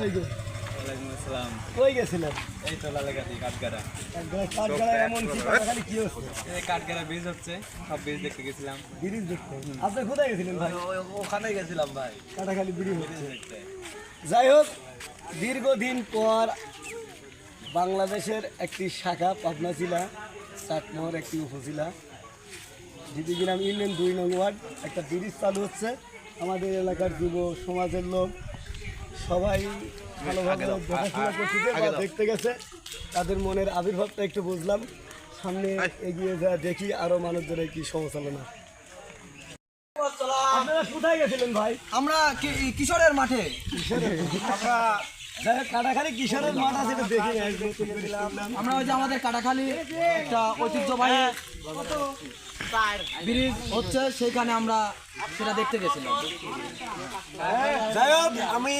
আলাইকুম। ওয়ালাইকুম আসসালাম। কই গেছিলেন? এই তো লালাগাতি কাঠগাড়া। কাঠগড়া এমন কি কাটাখালি কি হচ্ছে? এই কাঠগাড়া ব্রিজ হচ্ছে, সব ব্রিজ দেখতে গেছিলাম। ব্রিজ দেখতে। আপনি কোথায় গেছিলেন ভাই? ওখানে গেছিলাম ভাই, কাটাখালি ব্রিজ হচ্ছে। দেখতে। যাই হোক, দীর্ঘদিন পর বাংলাদেশের একটি শাখা পাবনা জেলা চাটমোহর একটি উপজেলা দিদিগ্রাম ইউনিয়ন 2 নং ওয়ার্ড একটা ব্রিজ চালু হচ্ছে। আমাদের এলাকার যুব সমাজের লোক সবাই ভালোভাবে দেখাশোনা করতেছে বা দেখতে গেছে। তাদের মনের আবির্ভাবটা একটু বুঝলাম। সামনে এগিয়ে যা দেখি আরো মানুষজনের কি সমচালনা। আপনারা কোথায় গেছিলেন ভাই? আমরা কিশোরের মাঠে আমরা কাটাখালি কিশোরের মাঠ আছে এটা দেখি আমরা ওই যে আমাদের কাটাখালী একটা ঐতিহ্যবাহী ব্রিজ হচ্ছে, সেইখানে আমরা সেটা দেখতে গেছিলাম। যাই হোক আমি